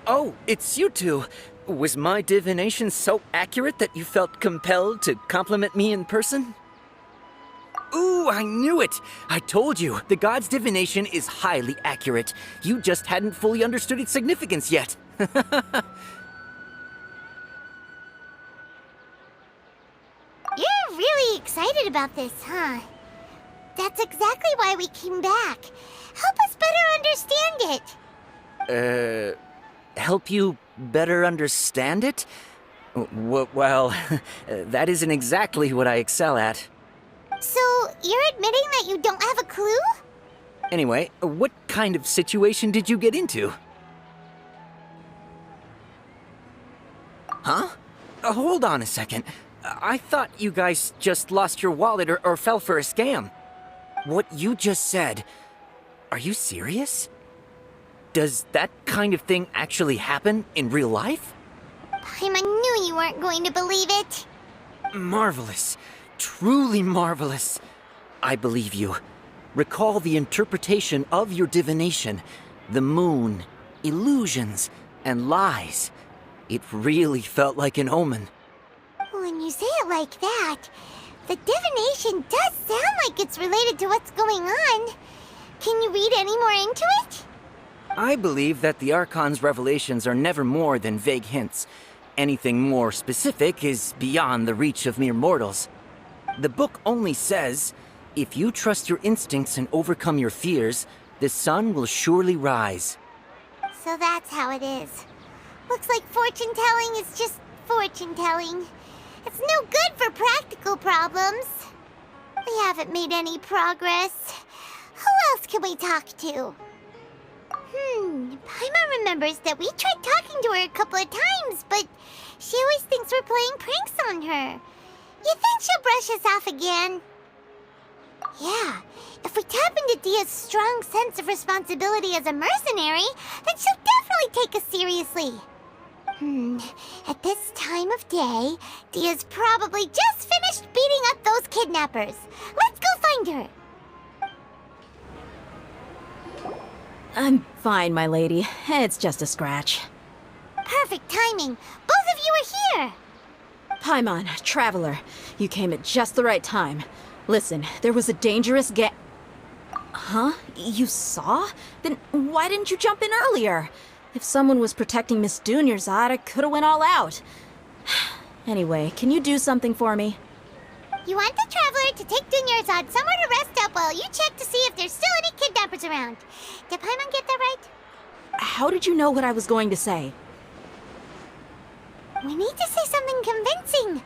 Oh, it's you two. Was my divination so accurate that you felt compelled to compliment me in person? Ooh, I knew it! I told you, the god's divination is highly accurate. You just hadn't fully understood its significance yet. You're really excited about this, huh? That's exactly why we came back. Help us better understand it. Help you better understand it? Well, that isn't exactly what I excel at. So, you're admitting that you don't have a clue? Anyway, what kind of situation did you get into? Huh? Hold on a second. I thought you guys just lost your wallet or fell for a scam. What you just said, are you serious? Does that kind of thing actually happen in real life? Paimon knew you weren't going to believe it. Marvelous. Truly marvelous. I believe you. Recall the interpretation of your divination, the moon, illusions, and lies. It really felt like an omen. When you say it like that, the divination does sound like it's related to what's going on. Can you read any more into it? I believe that the Archon's revelations are never more than vague hints. Anything more specific is beyond the reach of mere mortals. The book only says, if you trust your instincts and overcome your fears, the sun will surely rise. So that's how it is. Looks like fortune-telling is just fortune-telling. It's no good for practical problems. We haven't made any progress. Who else can we talk to? Paimon remembers that we tried talking to her a couple of times, but she always thinks we're playing pranks on her. You think she'll brush us off again? Yeah, if we tap into Dia's strong sense of responsibility as a mercenary, then she'll definitely take us seriously. At this time of day, Dia's probably just finished beating up those kidnappers. Let's go find her. I'm fine, my lady. It's just a scratch. Perfect timing. Both of you are here. Paimon, Traveler, you came at just the right time. Listen, there was a dangerous Huh? You saw? Then why didn't you jump in earlier? If someone was protecting Miss Dunyarzad, I could've went all out. Anyway, can you do something for me? You want the Traveler to take Dunyarzad somewhere to rest up while you check to see if there's still any kidnappers around. Did Paimon get that right? How did you know what I was going to say? We need to say something convincing.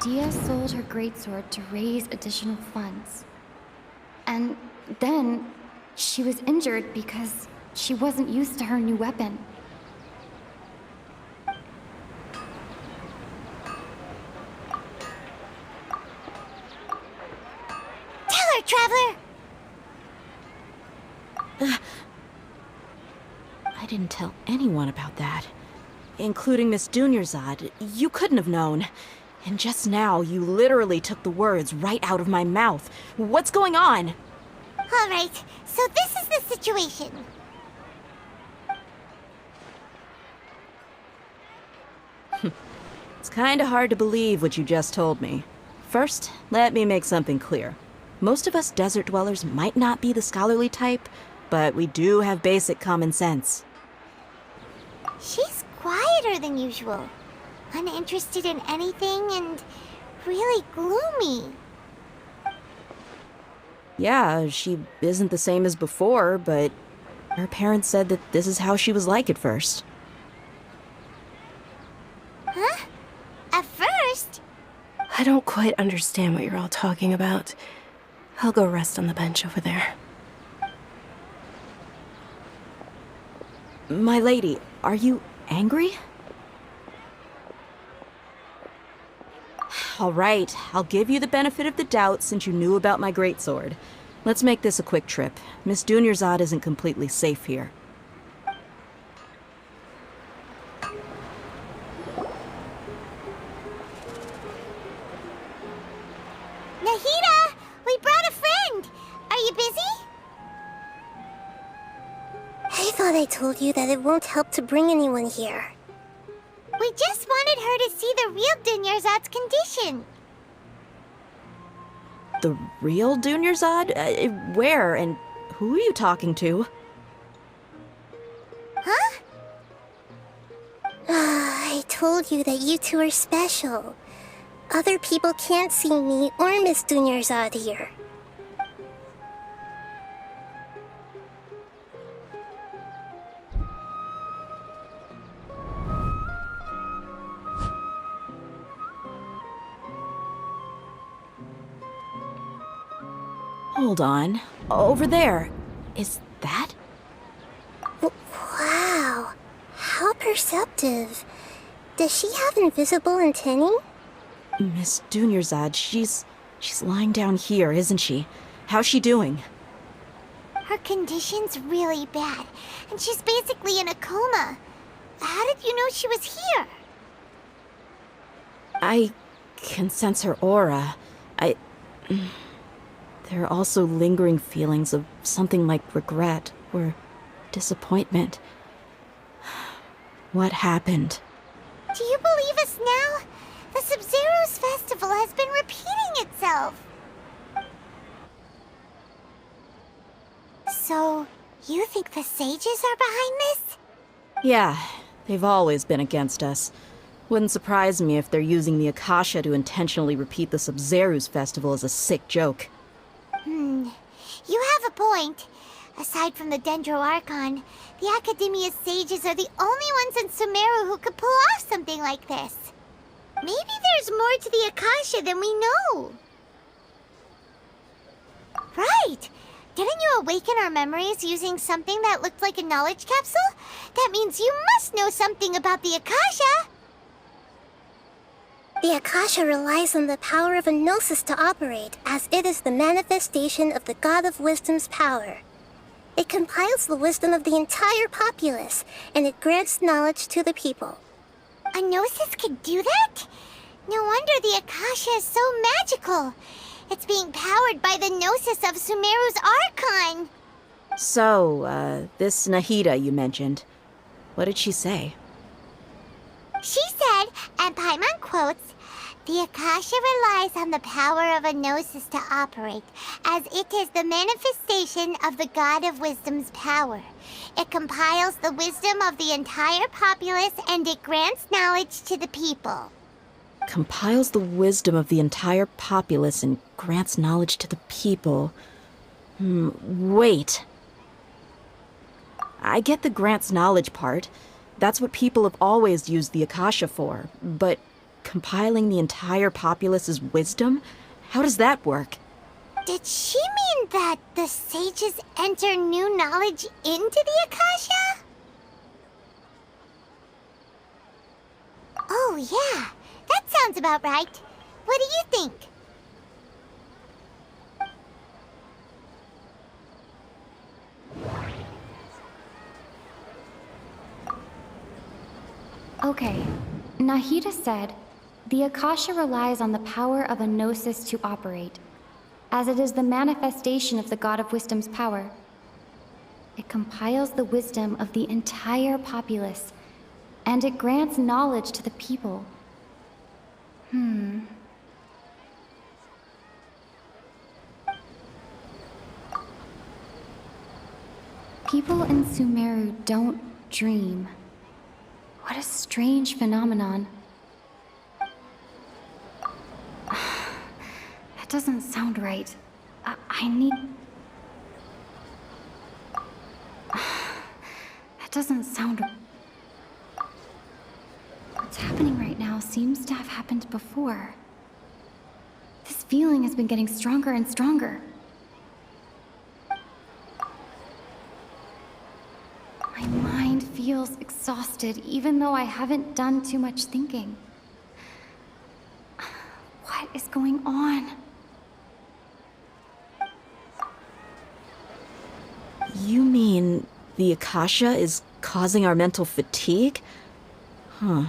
Dia sold her greatsword to raise additional funds. And then she was injured because she wasn't used to her new weapon. Tell her, Traveler! I didn't tell anyone about that. Including Miss Dunyarzad. You couldn't have known. And just now, you literally took the words right out of my mouth. What's going on? All right, so this is the situation. It's kinda hard to believe what you just told me. First, let me make something clear. Most of us desert dwellers might not be the scholarly type, but we do have basic common sense. She's quieter than usual. Uninterested in anything and really gloomy. Yeah, she isn't the same as before, but her parents said that this is how she was like at first. Huh? At first? I don't quite understand what you're all talking about. I'll go rest on the bench over there. My lady, are you angry? All right, I'll give you the benefit of the doubt since you knew about my greatsword. Let's make this a quick trip. Miss Dunyarzad isn't completely safe here. Nahida, we brought a friend. Are you busy? I thought I told you that it won't help to bring anyone here. We just wanted her to see the real Dunyarzad's condition. The real Dunyarzad? Where and who are you talking to? Huh? I told you that you two are special. Other people can't see me or Miss Dunyarzad here. Hold on. Over there. Is that? Wow, how perceptive. Does she have invisible antennae? Miss Dunyarzad, she's lying down here, isn't she? How's she doing? Her condition's really bad, and she's basically in a coma. How did you know she was here? I can sense her aura. There are also lingering feelings of something like regret or disappointment. What happened? Do you believe us now? The Sabzeruz festival has been repeating itself. So, you think the sages are behind this? Yeah, they've always been against us. Wouldn't surprise me if they're using the Akasha to intentionally repeat the Sabzeruz festival as a sick joke. You have a point. Aside from the Dendro Archon, the Academia's sages are the only ones in Sumeru who could pull off something like this. Maybe there's more to the Akasha than we know. Right! Didn't you awaken our memories using something that looked like a knowledge capsule? That means you must know something about the Akasha! The Akasha relies on the power of a gnosis to operate, as it is the manifestation of the God of Wisdom's power. It compiles the wisdom of the entire populace, and it grants knowledge to the people. A gnosis could do that? No wonder the Akasha is so magical. It's being powered by the gnosis of Sumeru's Archon. So, this Nahida you mentioned, what did she say? She said, and Paimon quotes, "The Akasha relies on the power of a gnosis to operate, as it is the manifestation of the God of Wisdom's power. It compiles the wisdom of the entire populace and it grants knowledge to the people." Compiles the wisdom of the entire populace and grants knowledge to the people. Wait. I get the grants knowledge part. That's what people have always used the Akasha for. But compiling the entire populace's wisdom? How does that work? Did she mean that the sages enter new knowledge into the Akasha? Oh yeah, that sounds about right. What do you think? Okay, Nahida said, the Akasha relies on the power of a gnosis to operate, as it is the manifestation of the God of Wisdom's power. It compiles the wisdom of the entire populace, and it grants knowledge to the people. People in Sumeru don't dream. What a strange phenomenon. That doesn't sound right. I need... That doesn't sound... What's happening right now seems to have happened before. This feeling has been getting stronger and stronger. My mind feels exhausted, even though I haven't done too much thinking. What is going on? You mean the Akasha is causing our mental fatigue? Huh.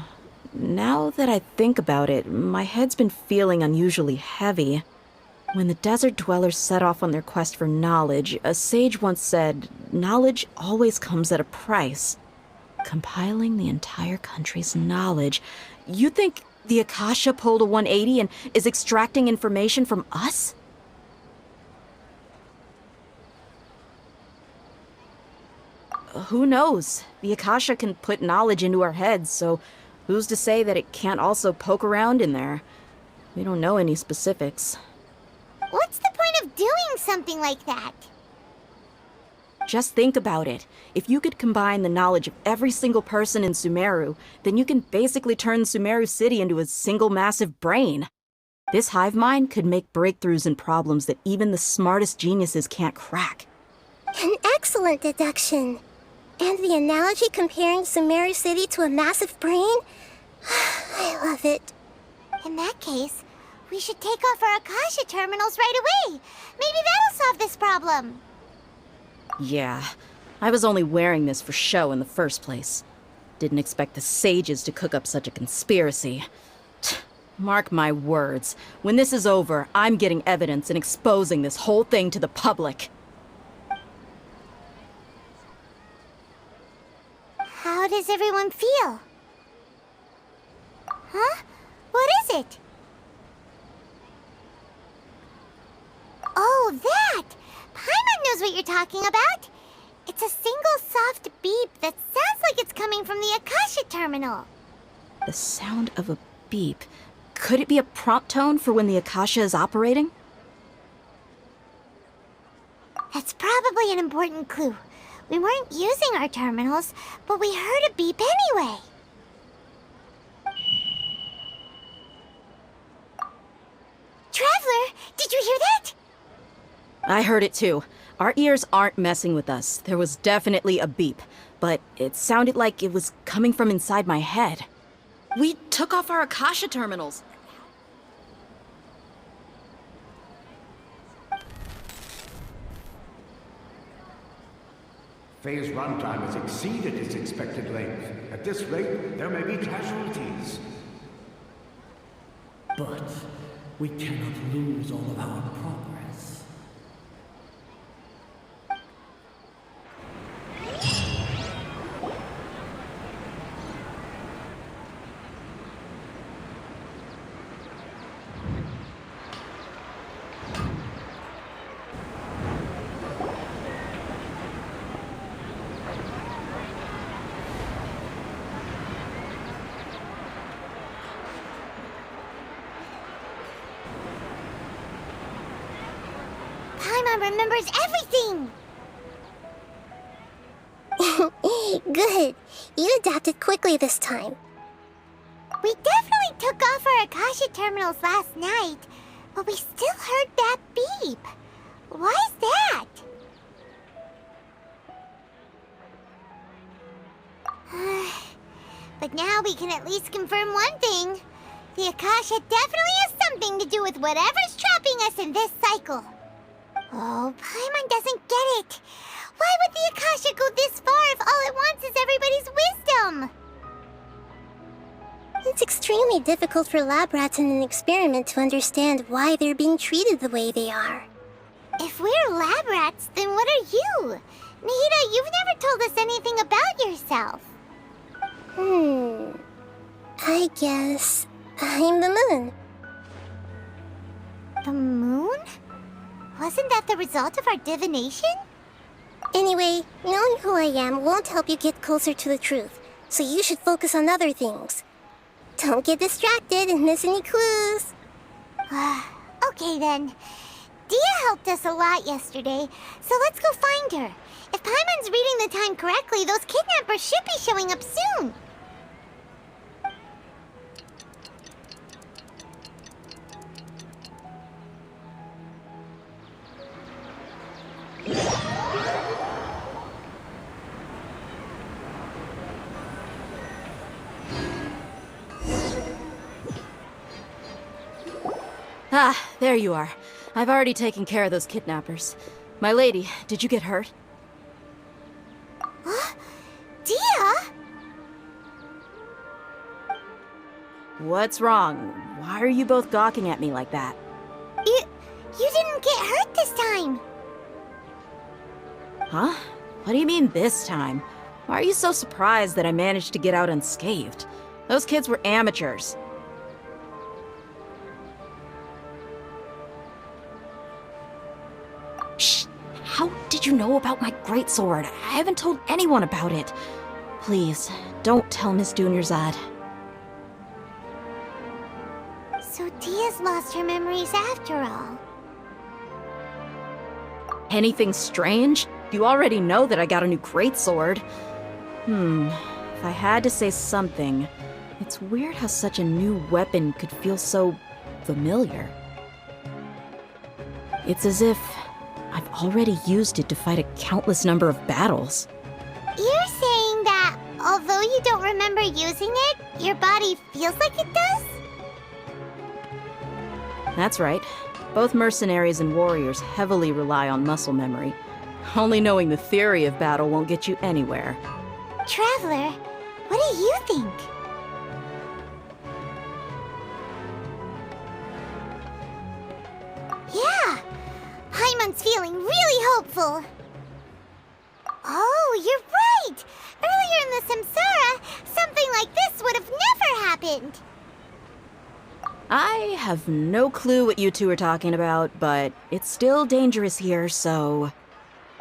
Now that I think about it, my head's been feeling unusually heavy. When the desert dwellers set off on their quest for knowledge, a sage once said, knowledge always comes at a price. Compiling the entire country's knowledge. You think the Akasha pulled a 180 and is extracting information from us? Who knows? The Akasha can put knowledge into our heads, so who's to say that it can't also poke around in there? We don't know any specifics. What's the point of doing something like that? Just think about it. If you could combine the knowledge of every single person in Sumeru, then you can basically turn Sumeru City into a single massive brain. This hive mind could make breakthroughs in problems that even the smartest geniuses can't crack. An excellent deduction. And the analogy comparing Sumeru City to a massive brain? I love it. In that case, we should take off our Akasha terminals right away. Maybe that'll solve this problem. Yeah, I was only wearing this for show in the first place. Didn't expect the sages to cook up such a conspiracy. Mark my words, when this is over, I'm getting evidence and exposing this whole thing to the public. How does everyone feel? Huh? What is it? Oh, that! Paimon knows what you're talking about. It's a single soft beep that sounds like it's coming from the Akasha terminal. The sound of a beep. Could it be a prompt tone for when the Akasha is operating? That's probably an important clue. We weren't using our terminals, but we heard a beep anyway. Traveler, did you hear that? I heard it too. Our ears aren't messing with us. There was definitely a beep, but it sounded like it was coming from inside my head. We took off our Akasha terminals. Phase runtime has exceeded its expected length. At this rate, there may be casualties. But we cannot lose all of our progress. Paimon remembers everything! Good. You adapted quickly this time. We definitely took off our Akasha terminals last night, but we still heard that beep. Why is that? But now we can at least confirm one thing. The Akasha definitely has something to do with whatever's trapping us in this cycle. Oh, Paimon doesn't get it. Why would the Akasha go this far if all it wants is everybody's wisdom? It's extremely difficult for lab rats in an experiment to understand why they're being treated the way they are. If we're lab rats, then what are you? Nahida, you've never told us anything about yourself. I guess I'm the moon. The moon? Wasn't that the result of our divination? Anyway, knowing who I am won't help you get closer to the truth, so you should focus on other things. Don't get distracted and miss any clues. Okay then. Dia helped us a lot yesterday, so let's go find her. If Paimon's reading the time correctly, those kidnappers should be showing up soon. Ah, there you are. I've already taken care of those kidnappers. My lady, did you get hurt? Dia? What's wrong? Why are you both gawking at me like that? You didn't get hurt this time. Huh? What do you mean this time? Why are you so surprised that I managed to get out unscathed? Those kids were amateurs. Shh! How did you know about my greatsword? I haven't told anyone about it. Please, don't tell Miss Dunyarzad. So Dia's lost her memories after all. Anything strange? You already know that I got a new greatsword. If I had to say something, it's weird how such a new weapon could feel so familiar. It's as if I've already used it to fight a countless number of battles. You're saying that although you don't remember using it, your body feels like it does? That's right. Both mercenaries and warriors heavily rely on muscle memory. Only knowing the theory of battle won't get you anywhere. Traveler, what do you think? Yeah, Paimon's feeling really hopeful. Oh, you're right! Earlier in the Samsara, something like this would have never happened. I have no clue what you two are talking about, but it's still dangerous here, so...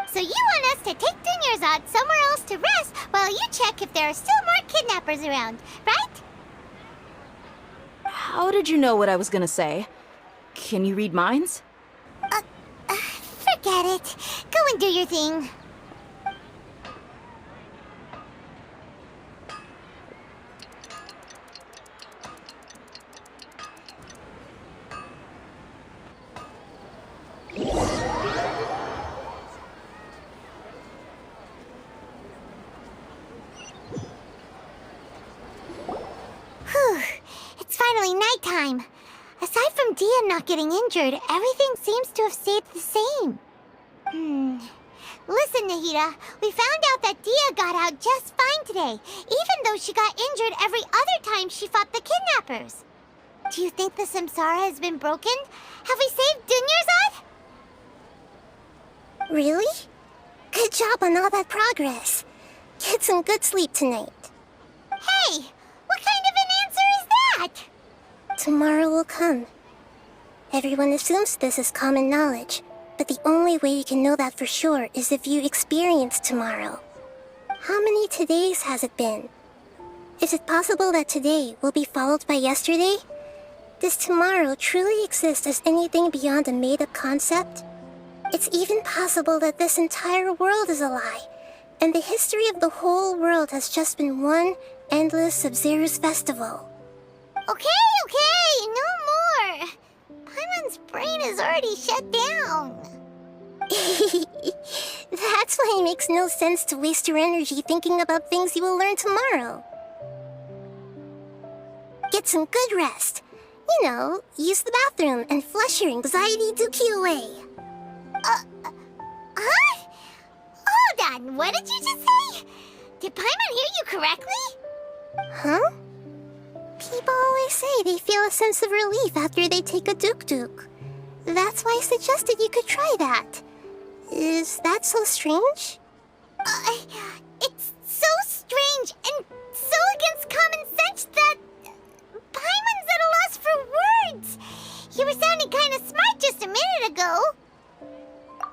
So you want us to take Dunyarzad somewhere else to rest while you check if there are still more kidnappers around, right? How did you know what I was gonna say? Can you read minds? Forget it. Go and do your thing. Whew. It's finally nighttime. Aside from Dia not getting injured, everything seems to have stayed the same. Listen, Nahida, we found out that Dia got out just fine today, even though she got injured every other time she fought the kidnappers. Do you think the Samsara has been broken? Have we saved Dunyarzad? Really? Good job on all that progress. Get some good sleep tonight. Hey, what kind of an answer is that? Tomorrow will come. Everyone assumes this is common knowledge, but the only way you can know that for sure is if you experience tomorrow. How many todays has it been? Is it possible that today will be followed by yesterday? Does tomorrow truly exist as anything beyond a made-up concept? It's even possible that this entire world is a lie, and the history of the whole world has just been one endless Sabzeruz festival. Okay, no more. Paimon's brain is already shut down. That's why it makes no sense to waste your energy thinking about things you will learn tomorrow. Get some good rest. You know, use the bathroom and flush your anxiety dookie away. Huh? Hold on, what did you just say? Did Paimon hear you correctly? Huh? People always say they feel a sense of relief after they take a duk-duk. That's why I suggested you could try that. Is that so strange? It's so strange and so against common sense that Paimon's at a loss for words. You were sounding kind of smart just a minute ago.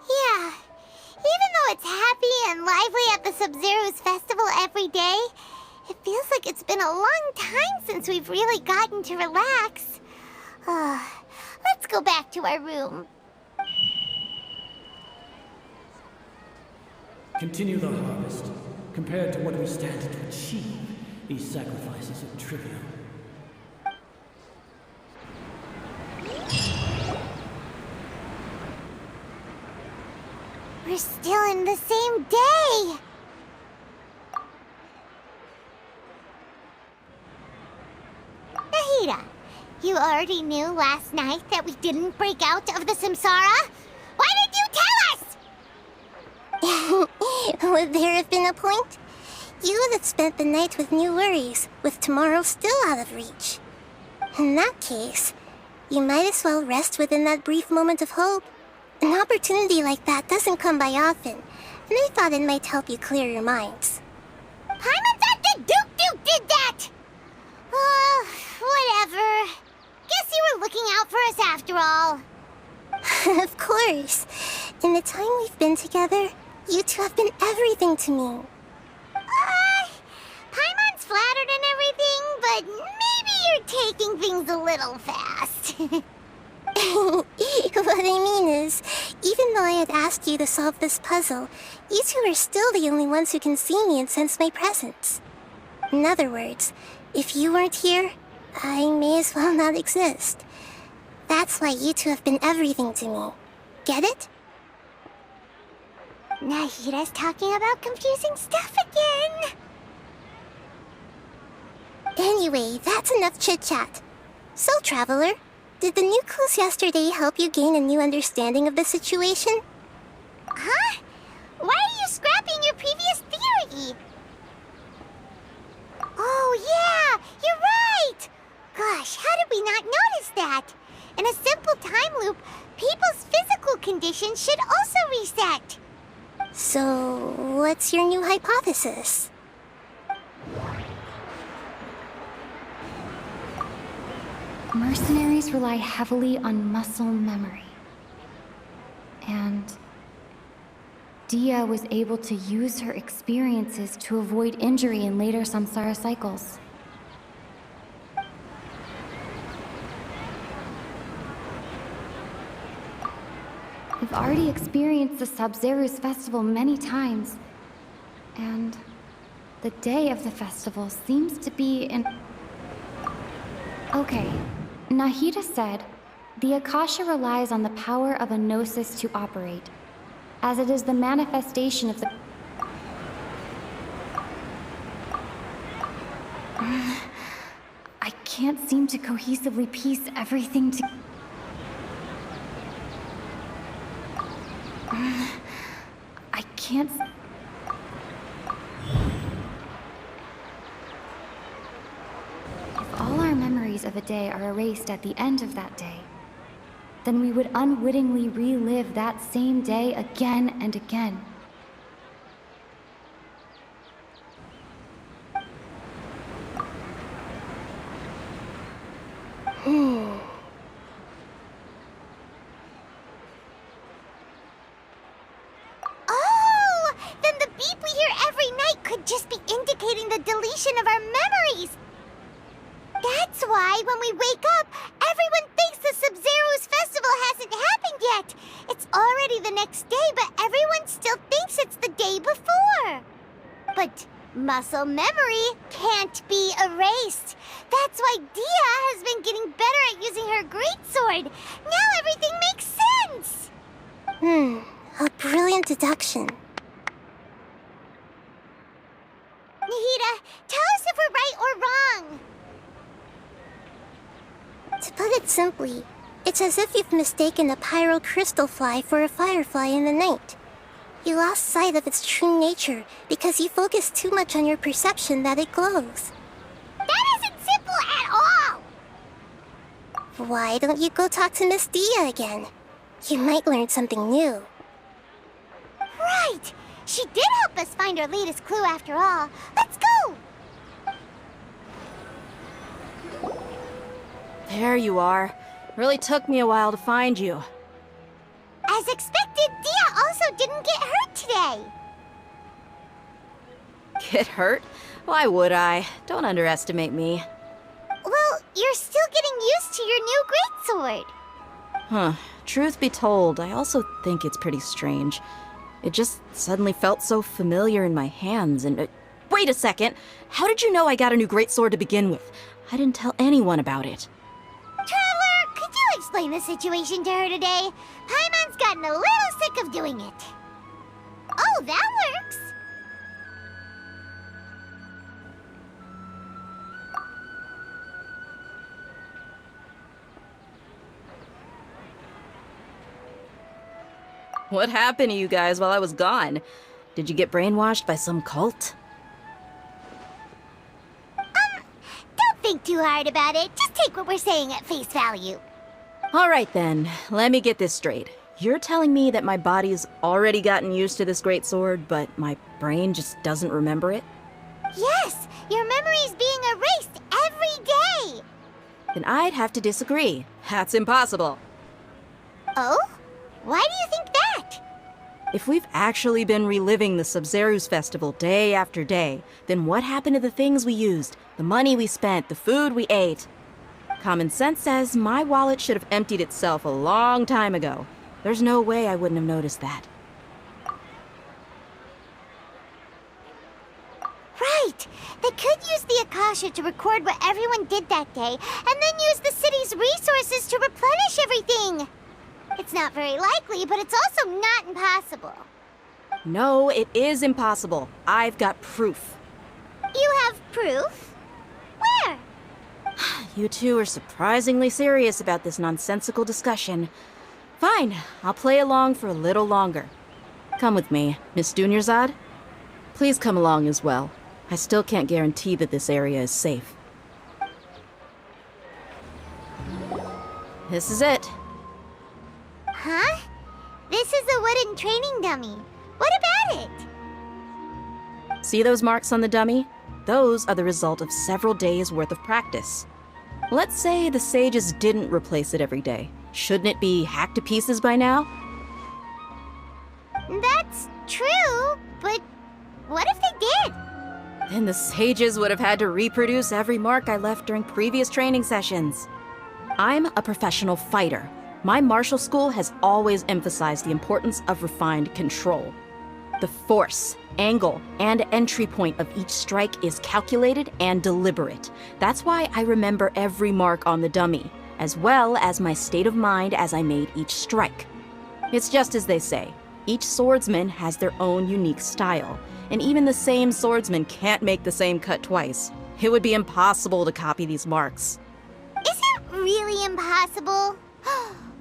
Yeah, even though it's happy and lively at the Sabzeruz festival every day, it feels like it's been a long time since we've really gotten to relax. Let's go back to our room. Continue the harvest. Compared to what we stand to achieve, these sacrifices are trivial. We're still in the same day. Nahida, you already knew last night that we didn't break out of the Samsara? Why did you tell us? Would there have been a point? You would have spent the night with new worries, with tomorrow still out of reach. In that case, You might as well rest within that brief moment of hope. An opportunity like that doesn't come by often, and I thought it might help you clear your minds. Paimon Duke did that! Whatever. Guess you were looking out for us after all. Of course. In the time we've been together, you two have been everything to me. Paimon's flattered and everything, but maybe you're taking things a little fast. What I mean is, even though I had asked you to solve this puzzle, you two are still the only ones who can see me and sense my presence. In other words, if you weren't here, I may as well not exist. That's why you two have been everything to me. Get it? Nahira's talking about confusing stuff again. Anyway, that's enough chit-chat. So, Traveler, did the new clues yesterday help you gain a new understanding of the situation? Huh? Why are you scrapping your previous theory? Oh yeah, you're right! Gosh, how did we not notice that? In a simple time loop, people's physical conditions should also reset. So, what's your new hypothesis? Mercenaries rely heavily on muscle memory. And Dia was able to use her experiences to avoid injury in later samsara cycles. We've already experienced the Sabzeruz festival many times, and the day of the festival seems to be in... Okay, Nahida said, the Akasha relies on the power of a gnosis to operate, as it is the manifestation of the... I can't seem to cohesively piece everything to... I can't... If all our memories of a day are erased at the end of that day, then we would unwittingly relive that same day again and again. Oh! Then the beep we hear every night could just be indicating the deletion of our memories! That's why when we wake up, everyone thinks the Sabzeruz festival hasn't happened yet. It's already the next day, but everyone still thinks it's the day before. But muscle memory can't be erased. That's why Dia has been getting better at using her greatsword. Now everything makes sense. A brilliant deduction. Nahida, tell us if we're right or wrong. To put it simply, it's as if you've mistaken a pyro crystal fly for a firefly in the night. You lost sight of its true nature because you focused too much on your perception that it glows. That isn't simple at all! Why don't you go talk to Miss Dia again? You might learn something new. Right! She did help us find our latest clue after all. Let's go! There you are. Really took me a while to find you. As expected, Dia also didn't get hurt today. Get hurt? Why would I? Don't underestimate me. Well, you're still getting used to your new greatsword. Huh. Truth be told, I also think it's pretty strange. It just suddenly felt so familiar in my hands and... wait a second! How did you know I got a new greatsword to begin with? I didn't tell anyone about it. Traveler, could you explain the situation to her today? Paimon's gotten a little sick of doing it. Oh, that works. What happened to you guys while I was gone? Did you get brainwashed by some cult? Don't think too hard about it. Just take what we're saying at face value. All right then, let me get this straight. You're telling me that my body's already gotten used to this great sword, but my brain just doesn't remember it? Yes, your memory's being erased every day! Then I'd have to disagree. That's impossible. Oh? Why do you think that? If we've actually been reliving the Sabzeruz festival day after day, then what happened to the things we used, the money we spent, the food we ate? Common sense says my wallet should have emptied itself a long time ago. There's no way I wouldn't have noticed that. Right! They could use the Akasha to record what everyone did that day, and then use the city's resources to replenish everything! It's not very likely, but it's also not impossible. No, it is impossible. I've got proof. You have proof? Where? You two are surprisingly serious about this nonsensical discussion. Fine, I'll play along for a little longer. Come with me, Miss Dunyarzad. Please come along as well. I still can't guarantee that this area is safe. This is it. Huh? This is a wooden training dummy. What about it? See those marks on the dummy? Those are the result of several days' worth of practice. Let's say the sages didn't replace it every day. Shouldn't it be hacked to pieces by now? That's true, but what if they did? Then the sages would have had to reproduce every mark I left during previous training sessions. I'm a professional fighter. My martial school has always emphasized the importance of refined control. The force, angle, and entry point of each strike is calculated and deliberate. That's why I remember every mark on the dummy, as well as my state of mind as I made each strike. It's just as they say, each swordsman has their own unique style, and even the same swordsman can't make the same cut twice. It would be impossible to copy these marks. Is it really impossible?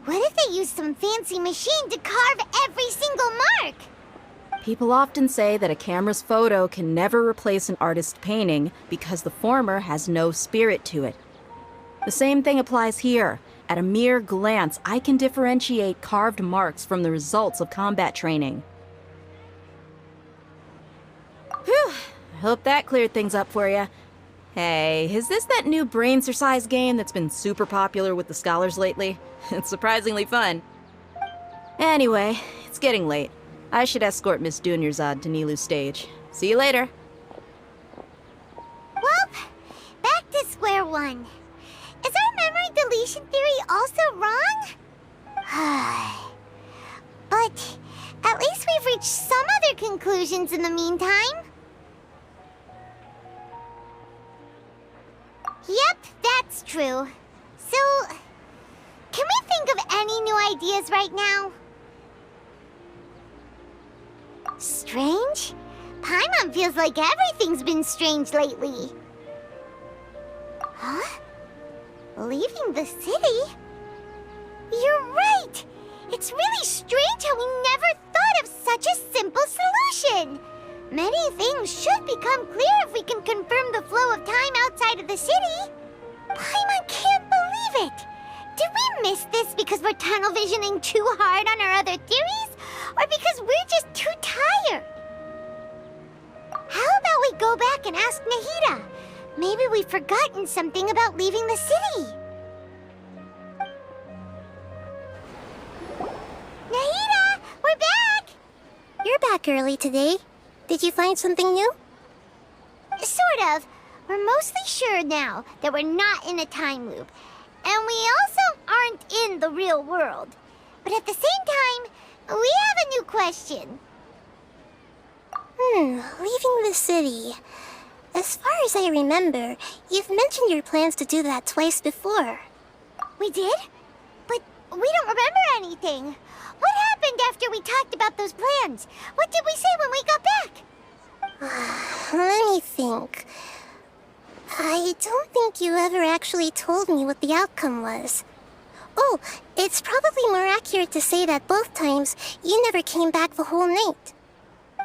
What if they used some fancy machine to carve every single mark? People often say that a camera's photo can never replace an artist's painting because the former has no spirit to it. The same thing applies here. At a mere glance, I can differentiate carved marks from the results of combat training. Whew, I hope that cleared things up for you. Hey, is this that new brain exercise game that's been super popular with the scholars lately? It's surprisingly fun. Anyway, it's getting late. I should escort Miss Dunyarzad to Nilu's stage. See you later. Well, back to square one. Is our memory deletion theory also wrong? But at least we've reached some other conclusions in the meantime. Yep, that's true. So, can we think of any new ideas right now? Strange? Paimon feels like everything's been strange lately. Huh? Leaving the city? You're right! It's really strange how we never thought of such a simple solution! Many things should become clear if we can confirm the flow of time outside of the city. Paimon can't believe it! Did we miss this because we're tunnel visioning too hard on our other theories? Or because we're just too tired? How about we go back and ask Nahida? Maybe we've forgotten something about leaving the city. Nahida, we're back! You're back early today. Did you find something new? Sort of. We're mostly sure now that we're not in a time loop. And we also aren't in the real world. But at the same time, we have a new question. Leaving the city. As far as I remember, you've mentioned your plans to do that twice before. We did? But we don't remember anything. What happened after we talked about those plans? What did we say when we got back? Let me think. I don't think you ever actually told me what the outcome was. Oh, it's probably more accurate to say that both times you never came back the whole night.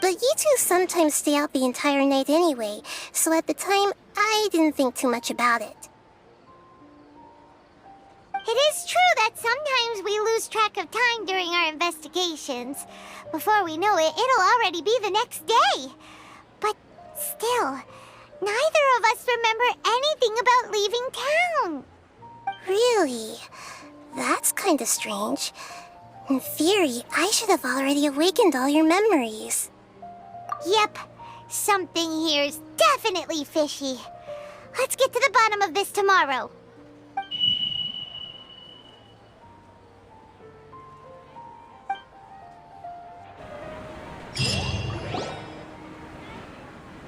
But you two sometimes stay out the entire night anyway, so at the time, I didn't think too much about it. It is true that sometimes we lose track of time during our investigations. Before we know it, it'll already be the next day. But still, neither of us remember anything about leaving town. Really? That's kinda strange. In theory, I should have already awakened all your memories. Yep, something here's definitely fishy. Let's get to the bottom of this tomorrow.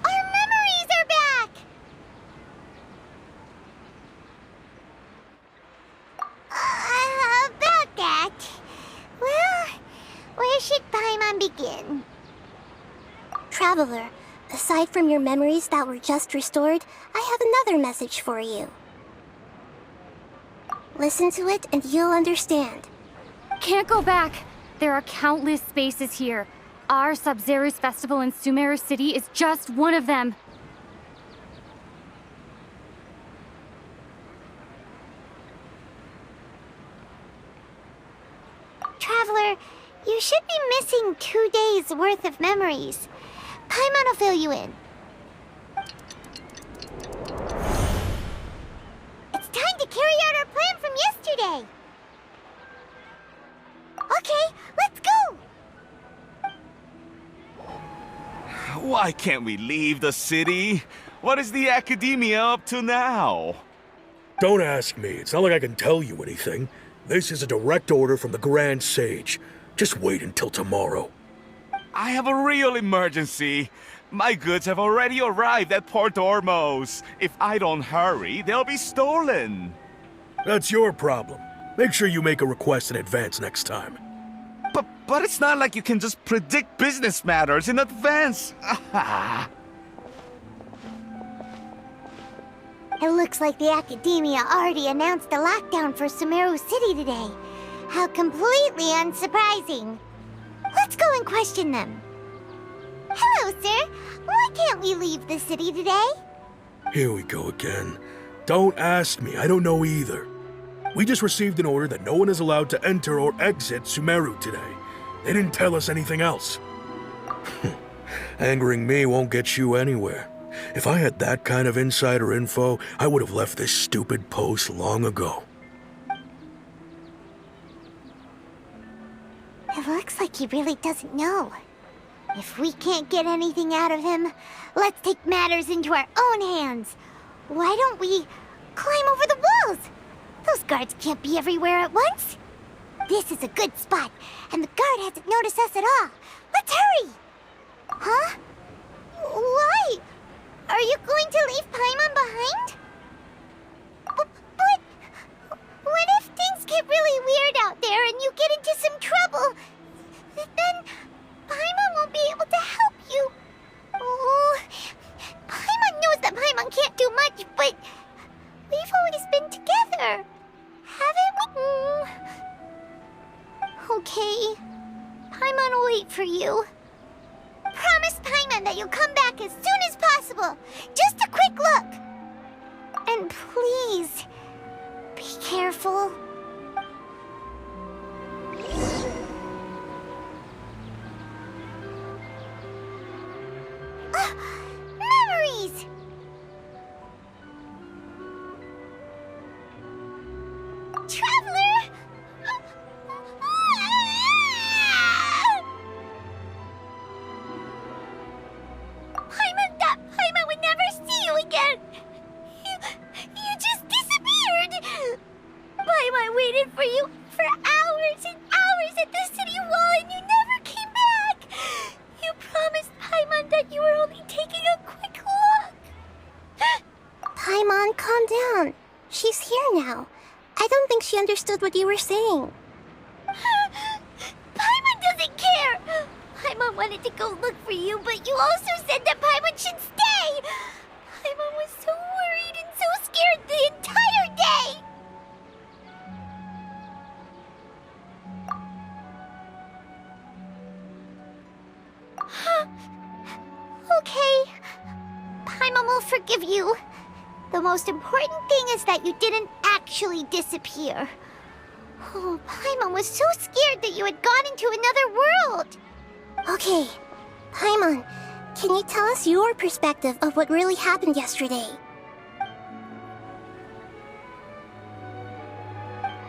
Our memories are back! About that. Well, where should Paimon begin? Traveler, aside from your memories that were just restored, I have another message for you. Listen to it and you'll understand. Can't go back. There are countless spaces here. Our Sabzeruz festival in Sumeru City is just one of them. Traveler, you should be missing 2 days worth of memories. Paimon will fill you in. It's time to carry out our plan from yesterday. Okay, let's go! Why can't we leave the city? What is the academia up to now? Don't ask me. It's not like I can tell you anything. This is a direct order from the Grand Sage. Just wait until tomorrow. I have a real emergency. My goods have already arrived at Port Ormos. If I don't hurry, they'll be stolen. That's your problem. Make sure you make a request in advance next time. But it's not like you can just predict business matters in advance. It looks like the Academia already announced a lockdown for Sumeru City today. How completely unsurprising. Let's go and question them. Hello, sir. Why can't we leave the city today? Here we go again. Don't ask me. I don't know either. We just received an order that no one is allowed to enter or exit Sumeru today. They didn't tell us anything else. Angering me won't get you anywhere. If I had that kind of insider info, I would have left this stupid post long ago. It looks like he really doesn't know. If we can't get anything out of him, let's take matters into our own hands. Why don't we climb over the walls? Those guards can't be everywhere at once. This is a good spot, and the guard hasn't noticed us at all. Let's hurry! Huh? Why? Are you going to leave Paimon behind? But what if things get really weird out there and you get into some trouble? Then Paimon won't be able to help you. Oh, Paimon knows that Paimon can't do much, but we've always been together, haven't we? Okay, Paimon will wait for you. Promise Paimon that you'll come back as soon as possible. Just a quick look. And please, be careful. Memories! Traveler! Paimon would never see you again! You just disappeared! Paimon waited for you for hours and hours at the city wall and you never came back! You promised Paimon that you were only taking a quick look! Paimon, calm down. She's here now. I don't think she understood what you were saying. Paimon doesn't care! Paimon wanted to go look for you, but you also said that Paimon should stay! Paimon was so worried and so scared the entire day! Okay. Paimon will forgive you. The most important thing is that you didn't act actually disappear. Oh, Paimon was so scared that you had gone into another world. Okay, Paimon, can you tell us your perspective of what really happened yesterday?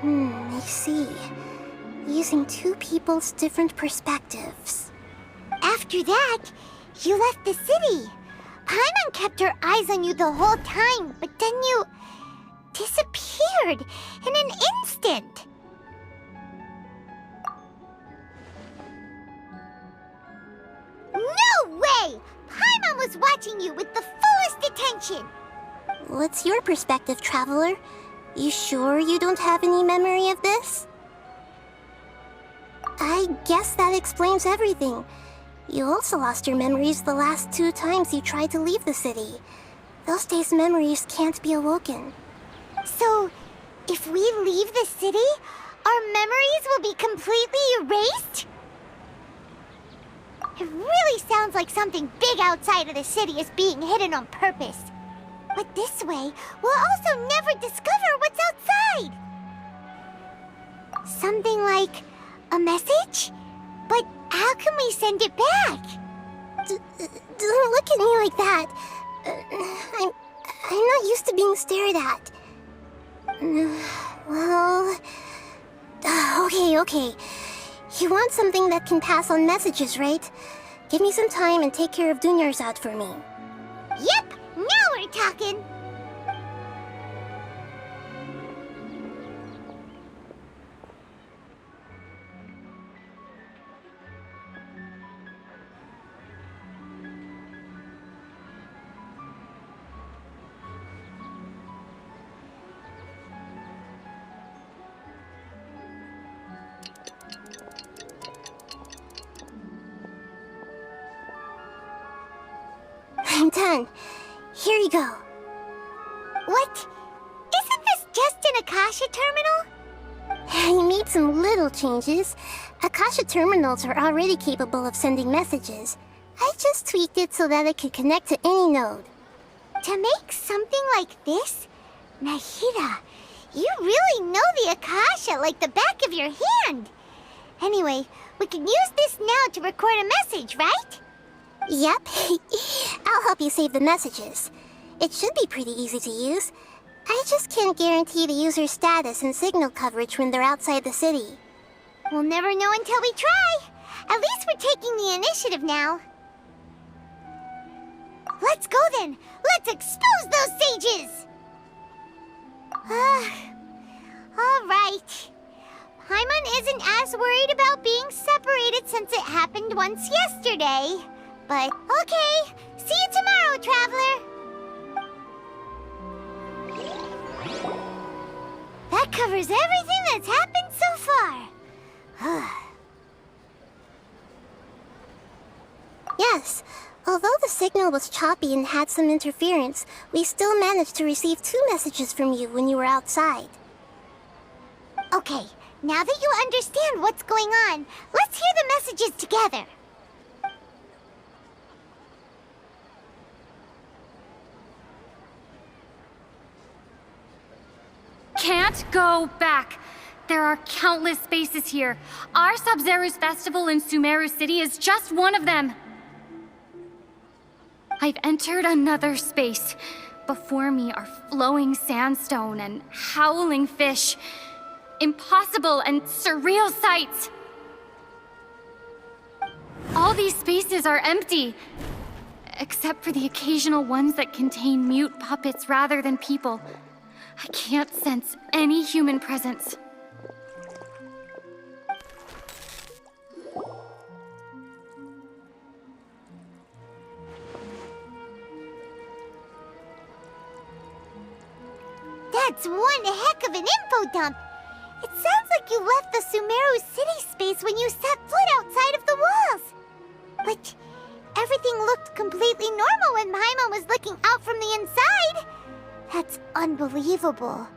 I see. Using two people's different perspectives. After that, you left the city. Paimon kept her eyes on you the whole time, but then you disappeared in an instant. No way! Paimon was watching you with the fullest attention. What's your perspective, Traveler? You sure you don't have any memory of this? I guess that explains everything. You also lost your memories the last 2 times you tried to leave the city. Those days' memories can't be awoken. So, if we leave the city, our memories will be completely erased? It really sounds like something big outside of the city is being hidden on purpose. But this way, we'll also never discover what's outside. Something like a message? But how can we send it back? Don't look at me like that. I'm not used to being stared at. Well... Okay. You want something that can pass on messages, right? Give me some time and take care of Dunyarzad for me. Yep, now we're talking. I'm done. Here you go. What? Isn't this just an Akasha terminal? You made some little changes. Akasha terminals are already capable of sending messages. I just tweaked it so that it could connect to any node. To make something like this? Nahida, you really know the Akasha like the back of your hand. Anyway, we can use this now to record a message, right? Yep. I'll help you save the messages. It should be pretty easy to use. I just can't guarantee the user's status and signal coverage when they're outside the city. We'll never know until we try. At least we're taking the initiative now. Let's go then. Let's expose those sages. All right. Paimon isn't as worried about being separated since it happened once yesterday. But, okay. See you tomorrow, Traveler. That covers everything that's happened so far. Yes. Although the signal was choppy and had some interference, we still managed to receive 2 messages from you when you were outside. Okay, now that you understand what's going on, let's hear the messages together. Can't go back. There are countless spaces here. Our Sabzeruz festival in Sumeru City is just one of them. I've entered another space. Before me are flowing sandstone and howling fish. Impossible and surreal sights. All these spaces are empty, except for the occasional ones that contain mute puppets rather than people. I can't sense any human presence. That's one heck of an info dump. It sounds like you left the Sumeru city space when you set foot outside of the walls. But everything looked completely normal when Paimon was looking out from the inside. That's unbelievable.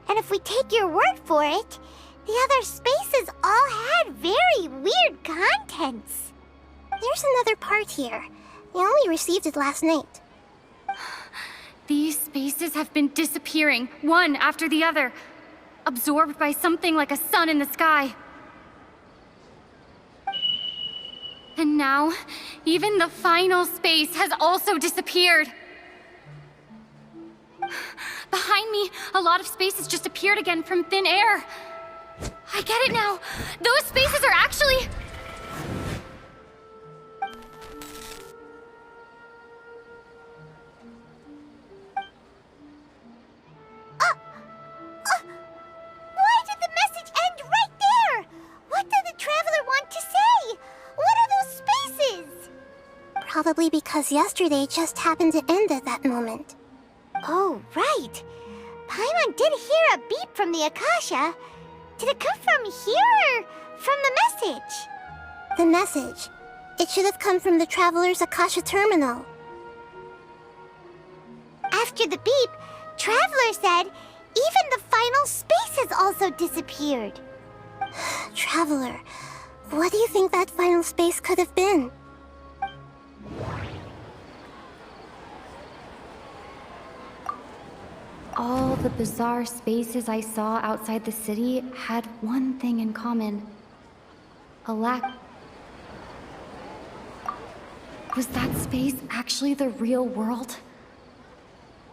And if we take your word for it, the other spaces all had very weird contents. There's another part here. I only received it last night. These spaces have been disappearing, one after the other, absorbed by something like a sun in the sky. And now, even the final space has also disappeared. Behind me, a lot of spaces just appeared again from thin air. I get it now. Those spaces are actually... Why did the message end right there? What did the traveler want to say? What are those spaces? Probably because yesterday just happened to end at that moment. Oh, right. Paimon did hear a beep from the Akasha. Did it come from here or from the message? The message. It should have come from the Traveler's Akasha terminal. After the beep, Traveler said even the final space has also disappeared. Traveler, what do you think that final space could have been? All the bizarre spaces I saw outside the city had one thing in common. A lack... Was that space actually the real world?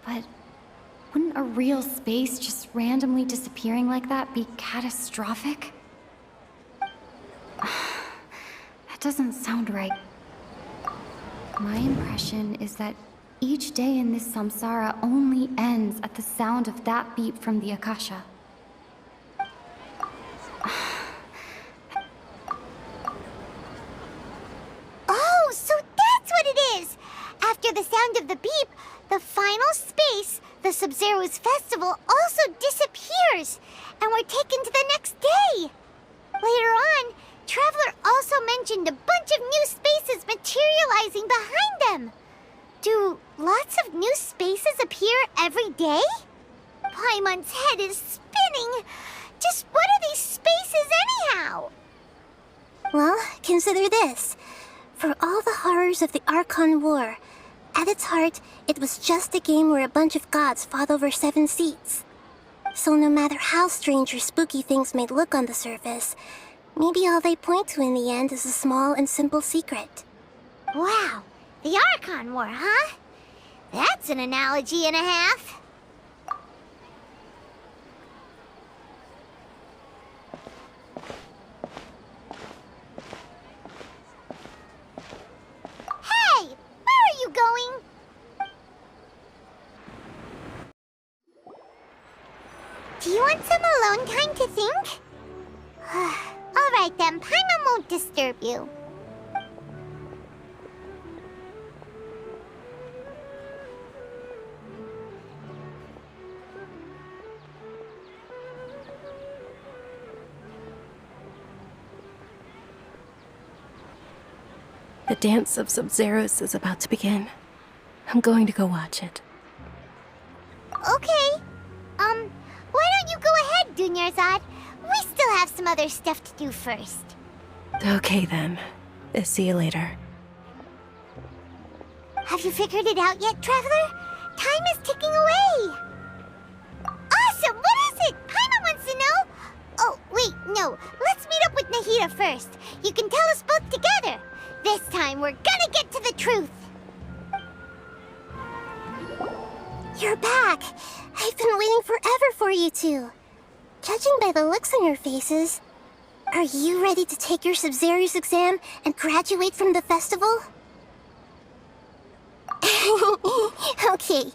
But wouldn't a real space just randomly disappearing like that be catastrophic? That doesn't sound right. My impression is that each day in this samsara only ends at the sound of that beep from the Akasha. Oh, so that's what it is! After the sound of the beep, the final space, the Sabzeruz festival, also disappears, and we're taken to the next day. Later on, Traveler also mentioned a bunch of new spaces materializing behind them. Do lots of new spaces appear every day? Paimon's head is spinning. Just what are these spaces anyhow? Well, consider this. For all the horrors of the Archon War, at its heart, it was just a game where a bunch of gods fought over 7 seats. So no matter how strange or spooky things may look on the surface, maybe all they point to in the end is a small and simple secret. Wow, the Archon War, huh? That's an analogy and a half. Hey, where are you going? Do you want some alone time to think? All right then, Paimon won't disturb you. The dance of Sabzeruz is about to begin. I'm going to go watch it. Okay. Why don't you go ahead, Dunyarzad? We still have some other stuff to do first. Okay then. See you later. Have you figured it out yet, Traveler? Time is ticking away. Awesome! What is it? Paimon wants to know. Oh, wait, no. Let's meet up with Nahida first. You can tell us both together. This time, we're gonna get to the truth. You're back! I've been waiting forever for you two. Judging by the looks on your faces, are you ready to take your Sabzeruz exam and graduate from the festival? Okay,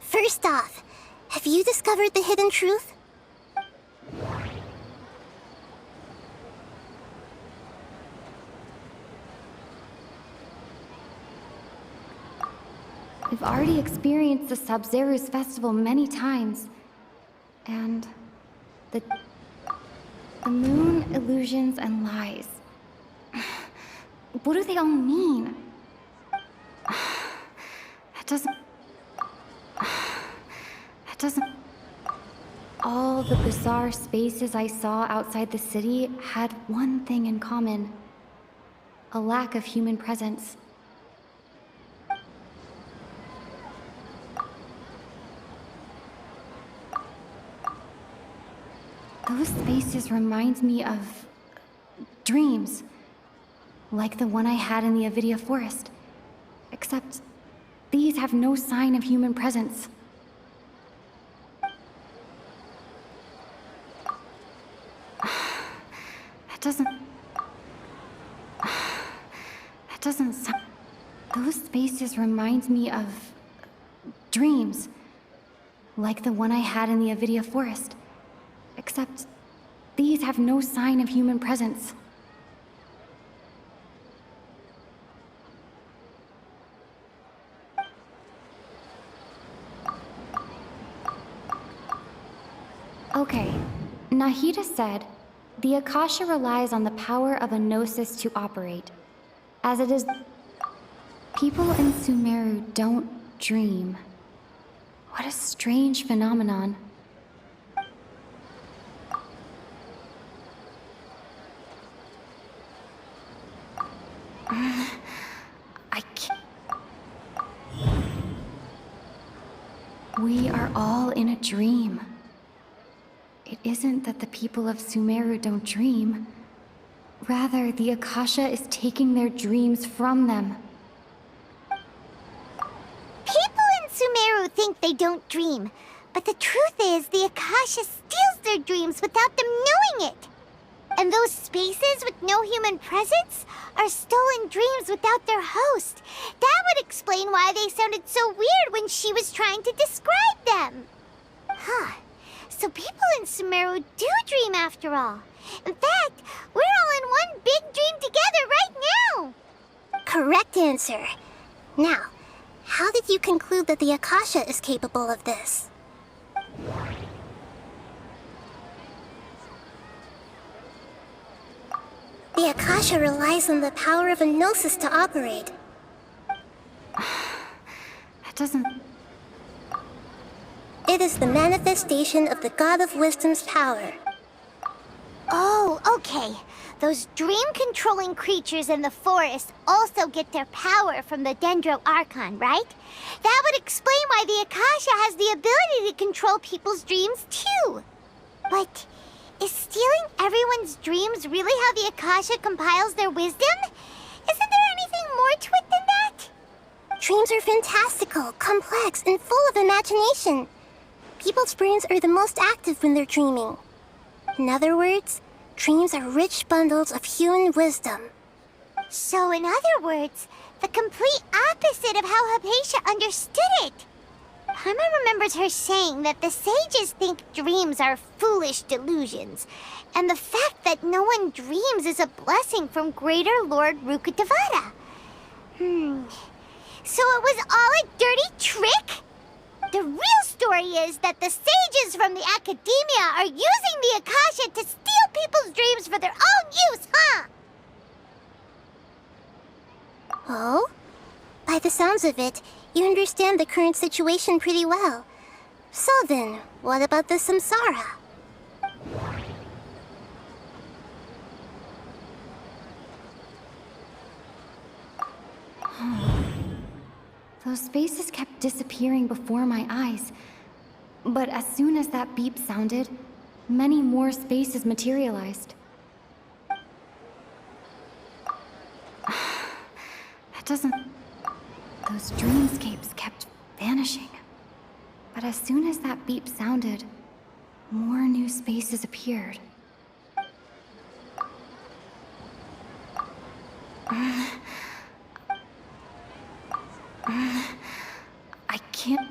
first off, have you discovered the hidden truth? We've already experienced the Sabzeruz festival many times. And the moon, illusions, and lies. What do they all mean? That doesn't... All the bizarre spaces I saw outside the city had one thing in common. A lack of human presence. Those spaces remind me of dreams, like the one I had in the Avidia forest. Except these have no sign of human presence. That doesn't sound... Those spaces remind me of dreams, like the one I had in the Avidia forest. Except these have no sign of human presence. Okay, Nahida said, the Akasha relies on the power of a gnosis to operate. As it is... People in Sumeru don't dream. What a strange phenomenon. I can't... We are all in a dream. It isn't that the people of Sumeru don't dream. Rather, the Akasha is taking their dreams from them. People in Sumeru think they don't dream, but the truth is the Akasha steals their dreams without them knowing it. And those spaces with no human presence are stolen dreams without their host. That would explain why they sounded so weird when she was trying to describe them. Huh. So people in Sumeru do dream after all. In fact, we're all in one big dream together right now. Correct answer. Now, how did you conclude that the Akasha is capable of this? The Akasha relies on the power of a gnosis to operate. That doesn't... It is the manifestation of the God of Wisdom's power. Oh, okay. Those dream-controlling creatures in the forest also get their power from the Dendro Archon, right? That would explain why the Akasha has the ability to control people's dreams, too. But is stealing everyone's dreams really how the Akasha compiles their wisdom? Isn't there anything more to it than that? Dreams are fantastical, complex, and full of imagination. People's brains are the most active when they're dreaming. In other words, dreams are rich bundles of human wisdom. So in other words, the complete opposite of how Hypatia understood it. Karma remembers her saying that the sages think dreams are foolish delusions, and the fact that no one dreams is a blessing from Greater Lord Rukkhadevata. So it was all a dirty trick? The real story is that the sages from the academia are using the Akasha to steal people's dreams for their own use, huh? Oh? By the sounds of it, you understand the current situation pretty well. So then, what about the samsara? Those spaces kept disappearing before my eyes. But as soon as that beep sounded, many more spaces materialized. That doesn't... Those dreamscapes kept vanishing. But as soon as that beep sounded, more new spaces appeared. I can't...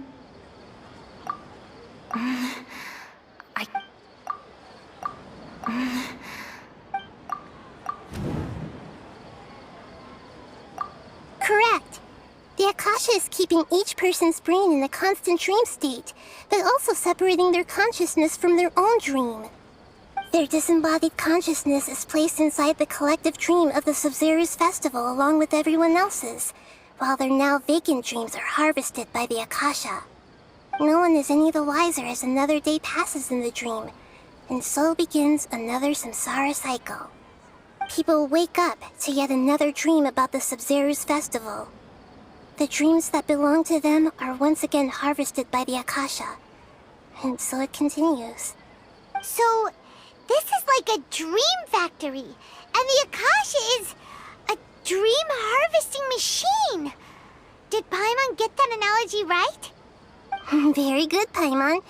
Correct. The Akasha is keeping each person's brain in a constant dream state, but also separating their consciousness from their own dream. Their disembodied consciousness is placed inside the collective dream of the Sabzeruz festival along with everyone else's, while their now vacant dreams are harvested by the Akasha. No one is any the wiser as another day passes in the dream, and so begins another samsara cycle. People wake up to yet another dream about the Sabzeruz festival. The dreams that belong to them are once again harvested by the Akasha, and so it continues. So, This is like a dream factory, and the Akasha is a dream harvesting machine. Did Paimon get that analogy right? Very good, Paimon.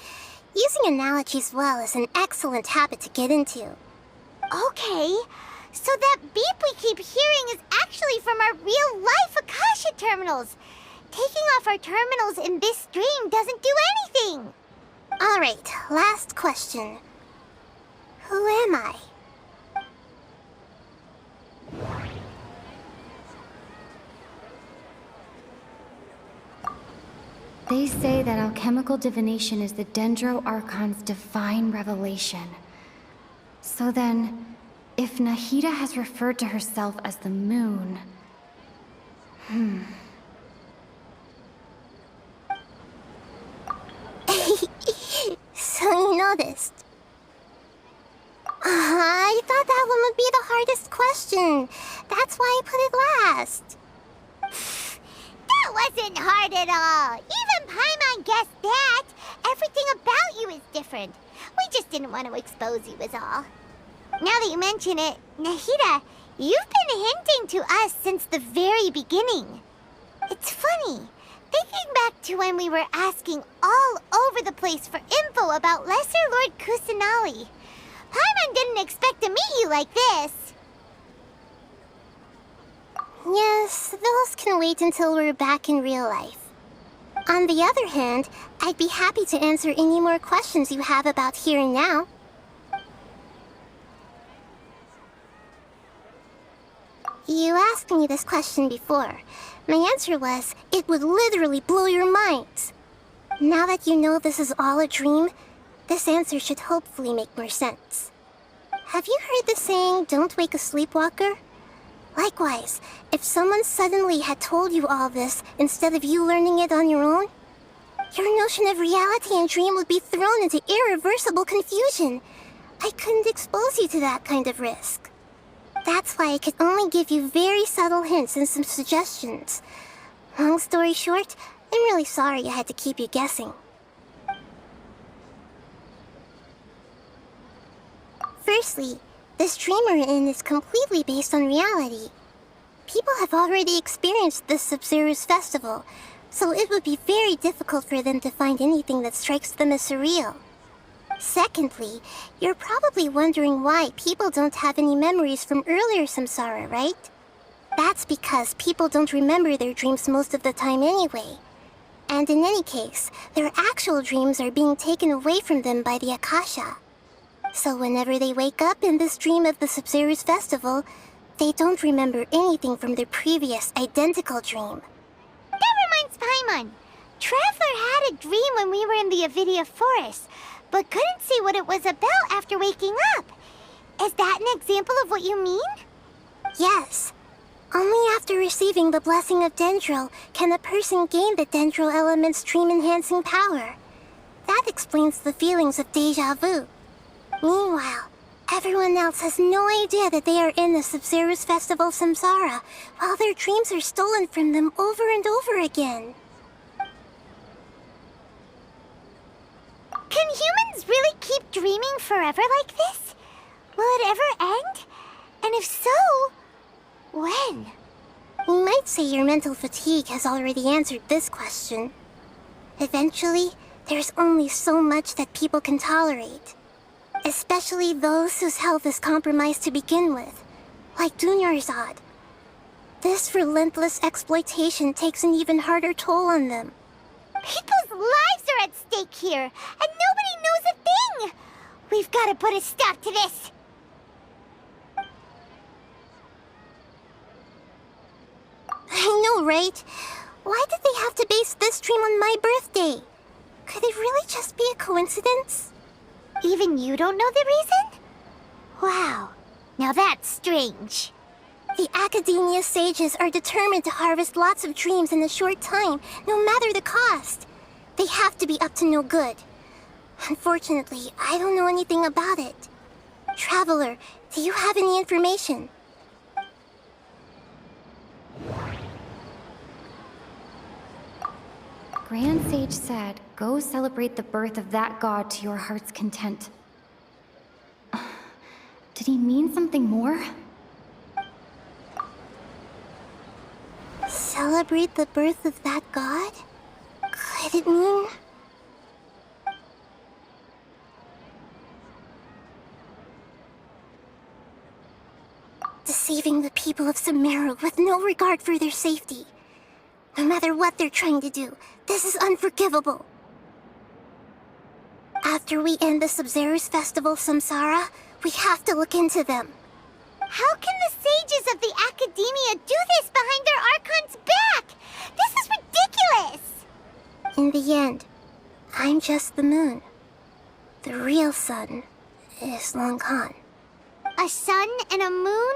Using analogies well is an excellent habit to get into. Okay, so that beep we keep hearing is actually from our real-life Akasha terminals. Taking off our terminals in this dream doesn't do anything. All right, last question. Who am I? They say that alchemical divination is the Dendro Archon's divine revelation. So then, if Nahida has referred to herself as the moon... So you noticed. I thought that one would be the hardest question. That's why I put it last. That wasn't hard at all. Even Paimon guessed that. Everything about you is different. We just didn't want to expose you is all. Now that you mention it, Nahida, you've been hinting to us since the very beginning. It's funny, thinking back to when we were asking all over the place for info about Lesser Lord Kusanali. Paimon didn't expect to meet you like this. Yes, those can wait until we're back in real life. On the other hand, I'd be happy to answer any more questions you have about here and now. You asked me this question before. My answer was, it would literally blow your minds. Now that you know this is all a dream, this answer should hopefully make more sense. Have you heard the saying, don't wake a sleepwalker? Likewise, if someone suddenly had told you all this instead of you learning it on your own, your notion of reality and dream would be thrown into irreversible confusion. I couldn't expose you to that kind of risk. That's why I could only give you very subtle hints and some suggestions. Long story short, I'm really sorry I had to keep you guessing. Firstly, this dream we're in is completely based on reality. People have already experienced this Sabzeruz festival, so it would be very difficult for them to find anything that strikes them as surreal. Secondly, you're probably wondering why people don't have any memories from earlier samsara, right? That's because people don't remember their dreams most of the time anyway. And in any case, their actual dreams are being taken away from them by the Akasha. So whenever they wake up in this dream of the Sabzeruz festival, they don't remember anything from their previous identical dream. That reminds Paimon. Traveler had a dream when we were in the Avidia forest, but couldn't see what it was about after waking up. Is that an example of what you mean? Yes. Only after receiving the blessing of Dendro can a person gain the Dendro element's dream-enhancing power. That explains the feelings of déjà vu. Meanwhile, everyone else has no idea that they are in the Sabzeruz festival samsara, while their dreams are stolen from them over and over again. Can humans really keep dreaming forever like this? Will it ever end? And if so, when? You might say your mental fatigue has already answered this question. Eventually, there's only so much that people can tolerate. Especially those whose health is compromised to begin with, like Dunyarzad. This relentless exploitation takes an even harder toll on them. People's lives are at stake here, and nobody knows a thing! We've got to put a stop to this! I know, right? Why did they have to base this dream on my birthday? Could it really just be a coincidence? Even you don't know the reason? Wow, now that's strange. The Academia sages are determined to harvest lots of dreams in a short time, no matter the cost. They have to be up to no good. Unfortunately, I don't know anything about it. Traveler, do you have any information? Grand Sage said, go celebrate the birth of that god to your heart's content. Did he mean something more? Celebrate the birth of that god? Could it mean... deceiving the people of Sumeru with no regard for their safety? No matter what they're trying to do, this is unforgivable. After we end the Sabzeruz festival Samsara, we have to look into them. How can the sages of the Academia do this behind their Archon's back? This is ridiculous! In the end, I'm just the moon. The real sun is long gone. A sun and a moon?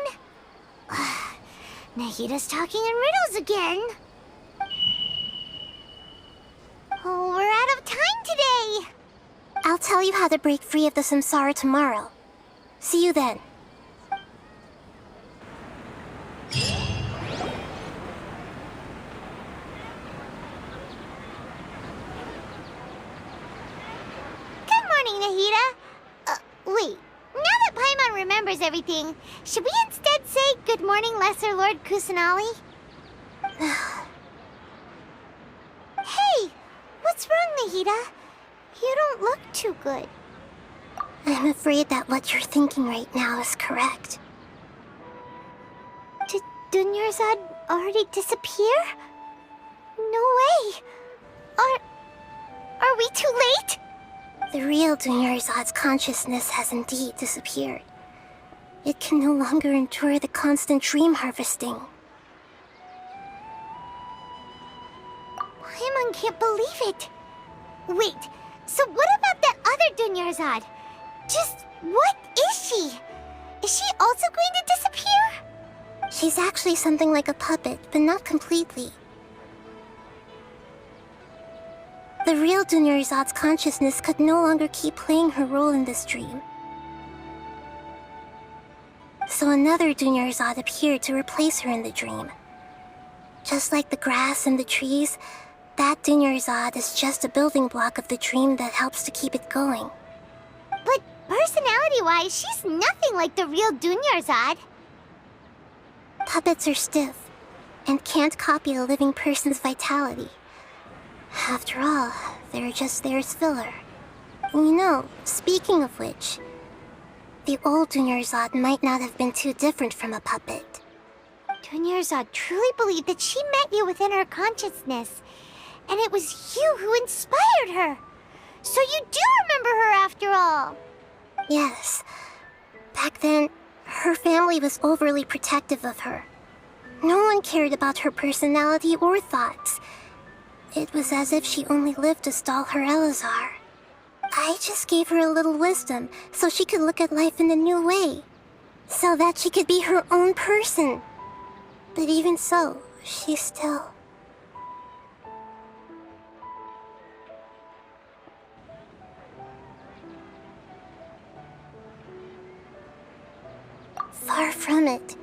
Nahida's talking in riddles again. Oh, we're out of time today. I'll tell you how to break free of the samsara tomorrow. See you then. Good morning, Nahida. Wait. Now that Paimon remembers everything, should we instead say good morning, Lesser Lord Kusanali? Hey! What's wrong, Nahida? You don't look too good. I'm afraid that what you're thinking right now is correct. Did Dunyarzad already disappear? No way! Are we too late? The real Dunyarzad's consciousness has indeed disappeared. It can no longer endure the constant dream harvesting. Paimon can't believe it. Wait, so what about that other Dunyarzad? Just what is she? Is she also going to disappear? She's actually something like a puppet, but not completely. The real Dunyarzad's consciousness could no longer keep playing her role in this dream. So another Dunyarzad appeared to replace her in the dream. Just like the grass and the trees, that Dunyarzad is just a building block of the dream that helps to keep it going. But personality-wise, she's nothing like the real Dunyarzad. Puppets are stiff, and can't copy a living person's vitality. After all, they're just there as filler. You know, speaking of which, the old Dunyarzad might not have been too different from a puppet. Dunyarzad truly believed that she met you within her consciousness, and it was you who inspired her. So you do remember her after all. Yes. Back then, her family was overly protective of her. No one cared about her personality or thoughts. It was as if she only lived to stall her Elazar. I just gave her a little wisdom so she could look at life in a new way. So that she could be her own person. But even so, she's still... Far from it.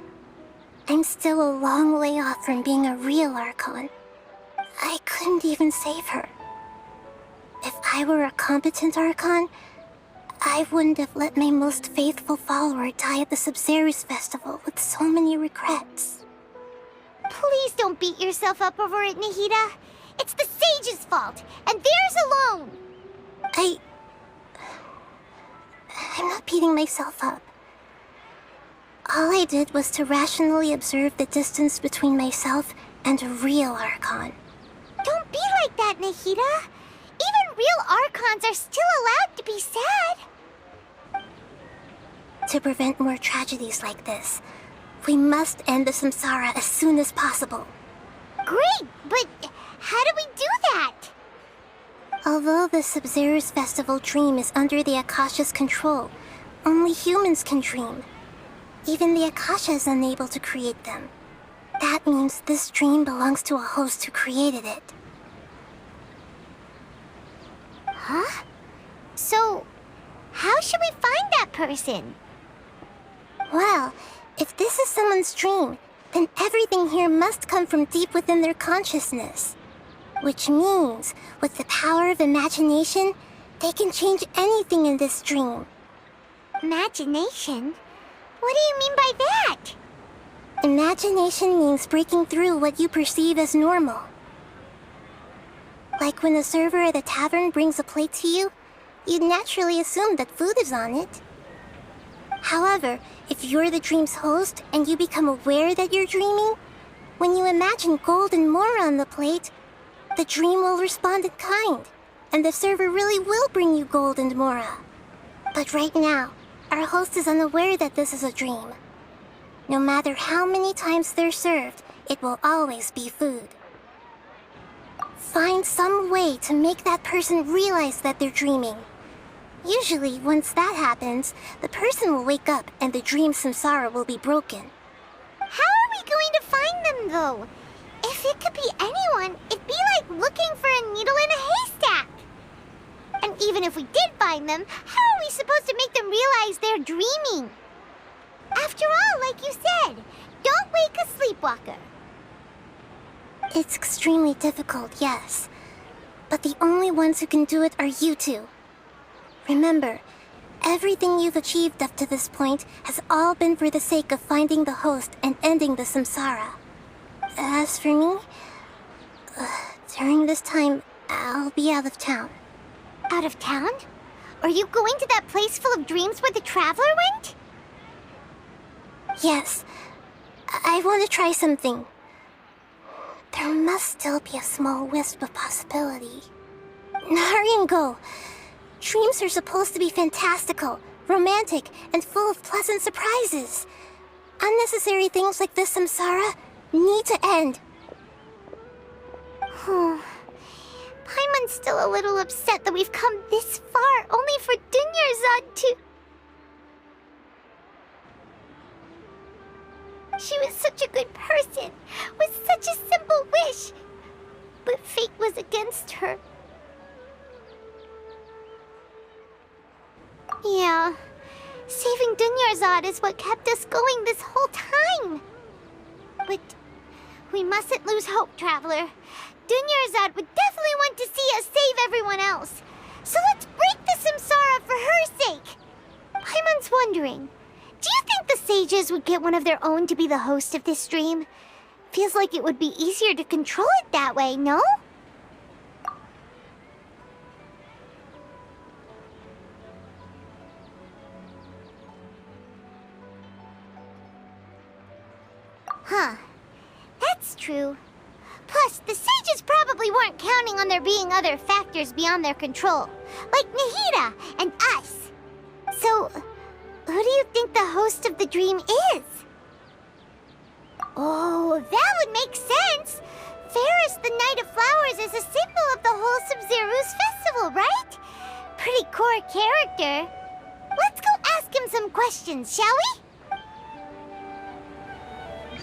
I'm still a long way off from being a real Archon. I couldn't even save her. If I were a competent Archon, I wouldn't have let my most faithful follower die at the Sabzeruz festival with so many regrets. Please don't beat yourself up over it, Nahida. It's the sage's fault, and theirs alone. I'm not beating myself up. All I did was to rationally observe the distance between myself and a real Archon. Don't be like that, Nahida. Even real Archons are still allowed to be sad. To prevent more tragedies like this, we must end the samsara as soon as possible. Great, but how do we do that? Although the Sabzeruz festival dream is under the Akasha's control, only humans can dream. Even the Akasha is unable to create them. That means this dream belongs to a host who created it. Huh? So, how should we find that person? Well, if this is someone's dream, then everything here must come from deep within their consciousness. Which means, with the power of imagination, they can change anything in this dream. Imagination? What do you mean by that? Imagination means breaking through what you perceive as normal. Like when the server at a tavern brings a plate to you, you'd naturally assume that food is on it. However, if you're the dream's host and you become aware that you're dreaming, when you imagine gold and more on the plate, the dream will respond in kind, and the server really will bring you gold and mora. But right now, our host is unaware that this is a dream. No matter how many times they're served, it will always be food. Find some way to make that person realize that they're dreaming. Usually, once that happens, the person will wake up and the dream samsara will be broken. How are we going to find them, though? If it could be anyone, it'd be like looking for a needle in a haystack. And even if we did find them, how are we supposed to make them realize they're dreaming? After all, like you said, don't wake a sleepwalker. It's extremely difficult, yes. But the only ones who can do it are you two. Remember, everything you've achieved up to this point has all been for the sake of finding the host and ending the samsara. As for me, during this time, I'll be out of town. Out of town? Are you going to that place full of dreams where the traveler went? Yes, I want to try something. There must still be a small wisp of possibility. Hurry and go. Dreams are supposed to be fantastical, romantic, and full of pleasant surprises. Unnecessary things like this samsara need to end. Paimon's still a little upset that we've come this far only for Dunyarzad to... She was such a good person, with such a simple wish. But fate was against her. Yeah, saving Dunyarzad is what kept us going this whole time. But we mustn't lose hope, Traveler. Dunyarzad would definitely want to see us save everyone else. So let's break the samsara for her sake. Paimon's wondering, do you think the sages would get one of their own to be the host of this dream? Feels like it would be easier to control it that way, no? Huh. That's true. Plus, the sages probably weren't counting on there being other factors beyond their control, like Nahida and us. So, who do you think the host of the dream is? Oh, that would make sense. Ferris, the Knight of Flowers, is a symbol of the whole Sabzeruz festival, right? Pretty core character. Let's go ask him some questions, shall we?